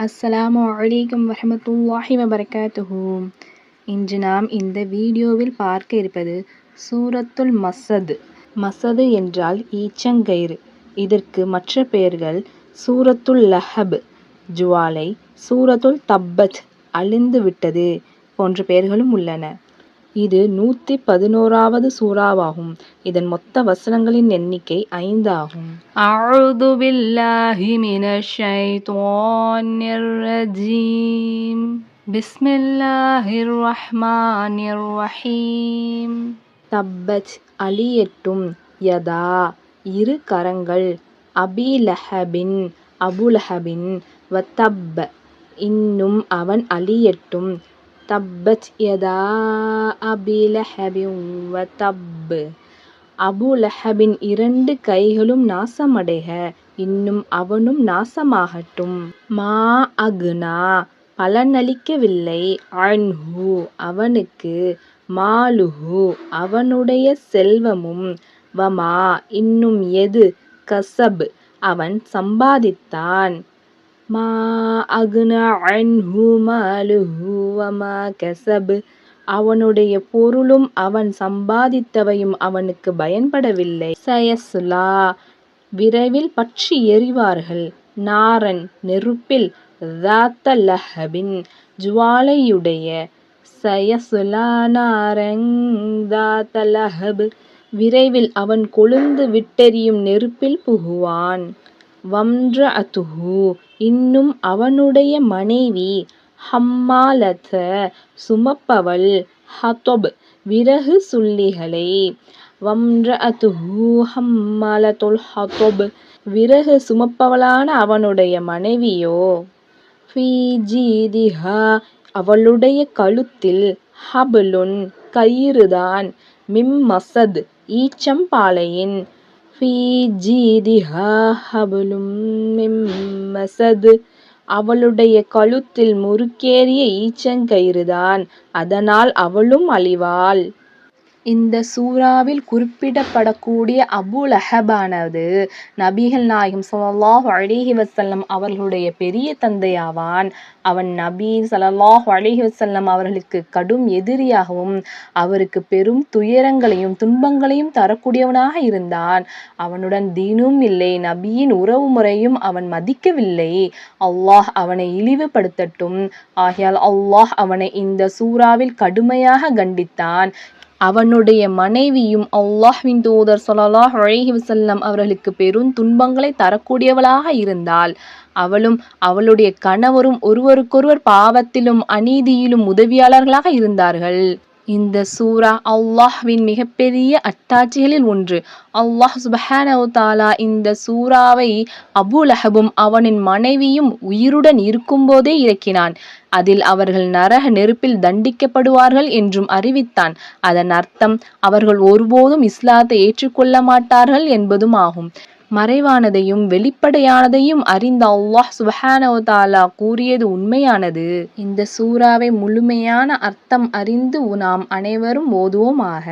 அஸ்ஸலாமு அலைக்கும் வரஹ்மத்துல்லாஹி வபரகாத்துஹு. இன்று நாம் இந்த வீடியோவில் பார்க்க இருப்பது சூரத்துல் மஸத். மஸது என்றால் ஈச்சங்கயிறு. இதற்கு மற்ற பெயர்கள் சூரத்துல் லஹப் ஜுவாலை, சூரத்துல் தப்பத் அழிந்து விட்டது போன்ற பெயர்களும் உள்ளன. இது 111வது சூறாவாகும். இதன் மொத்த வசனங்களின் எண்ணிக்கை 5 ஆகும். அஊது பில்லாஹி மினஷ் ஷைத்வானிர் ரஜீம். பிஸ்மில்லாஹிர் ரஹ்மானிர் ரஹீம். தப்பத் அழியட்டும், யதா இரு கரங்கள், அபீலஹபின் அபுலஹபின், வதப்ப இன்னும் அவன் அழியட்டும், தப்பத் யதா அபீலஹபின் வதப் அபுலஹபின் 2 கைகளும் நாசமடைக, இன்னும் அவனும் நாசமாகட்டும். மா அக்னா பலனளிக்கவில்லை, அன்ஹு அவனுக்கு, மாலுஹு அவனுடைய செல்வமும், வமா இன்னும் எது, கஸப் அவன் சம்பாதித்தான். மா அக்னா அன்ஹு மாலுஹு வமா கஸப் அவனுடைய பொருளும் அவன் சம்பாதித்தவையும் அவனுக்கு பயன்படவில்லை. சயஸ்லா விரைவில் பற்றி எறிவார்கள், நாரன் நெருப்பில், ذات லஹபின் ஜுவாலையுடைய, சயஸ்லா நாரன் ذات லஹப் விரைவில் அவன் கொழுந்து விட்டெரியும் நெருப்பில் புகுவான். வம்ரஅத்துஹு இன்னும் அவனுடைய மனைவி, ஹம்மாலத சுமப்பவள், ஹதப் விறகு சுள்ளிகளை. வம்ரஅத்துஹு ஹம்மாலத்துல் ஹதப் விறகு சுமப்பவளான அவனுடைய மனைவியோ, ஃபீ ஜீதிஹா அவளுடைய கழுத்தில், ஹப்லுன் கயிறுதான், மின் மஸத் ஈச்சம்பாலையின், ஃபீ ஜீதிஹா ஹப்லும் மின் மஸத் அவளுடைய கழுத்தில் முறுக்கேறிய ஈச்சங்கயிறுதான், அதனால் அவளும் அழிவாள். இந்த சூறாவில் குறிப்பிடப்படக்கூடிய அபூலஹபானது நபிகள் நாயகம் ஸல்லல்லாஹு அலைஹி வஸல்லம் அவர்களுடைய பெரிய தந்தையாவான். அவன் நபி ஸல்லல்லாஹு அலைஹி வஸல்லம் அவர்களுக்கு கடும் எதிரியாகவும் அவருக்கு பெரும் துயரங்களையும் துன்பங்களையும் தரக்கூடியவனாக இருந்தான். அவனுடன் தீனும் இல்லை, நபியின் உறவு முறையும் அவன் மதிக்கவில்லை. அல்லாஹ் அவனை இழிவுபடுத்தட்டும். ஆகையால் அல்லாஹ் அவனை இந்த சூறாவில் கடுமையாக கண்டித்தான். அவனுடைய மனைவியும் அல்லாஹ்வின் தூதர் ஸல்லல்லாஹு அலைஹி வஸல்லம் அவர்களுக்கு பெரும் துன்பங்களை தரக்கூடியவளாக இருந்தாள். அவளும் அவளுடைய கணவரும் ஒருவருக்கொருவர் பாவத்திலும் அநீதியிலும் உதவியாளர்களாக இருந்தார்கள். இந்த சூரா அல்லாஹ்வின் மிகப்பெரிய அத்தாட்சிகளில் ஒன்று. அல்லாஹ் சுப்ஹானஹு வ தஆலா இந்த சூறாவை அபூலஹபும் அவனின் மனைவியும் உயிருடன் இருக்கும்போதே இறக்கினான். அதில் அவர்கள் நரக நெருப்பில் தண்டிக்கப்படுவார்கள் என்றும் அறிவித்தான். அதன் அர்த்தம் அவர்கள் ஒருபோதும் இஸ்லாத்தை ஏற்றுக்கொள்ள மாட்டார்கள் என்பதும் ஆகும். மறைவானதையும் வெளிப்படையானதையும் அறிந்த அல்லாஹ் சுப்ஹானஹு வ தஆலா கூறியது உண்மையானது. இந்த சூறாவை முழுமையான அர்த்தம் அறிந்து நாம் அனைவரும் ஓதுவோமாக.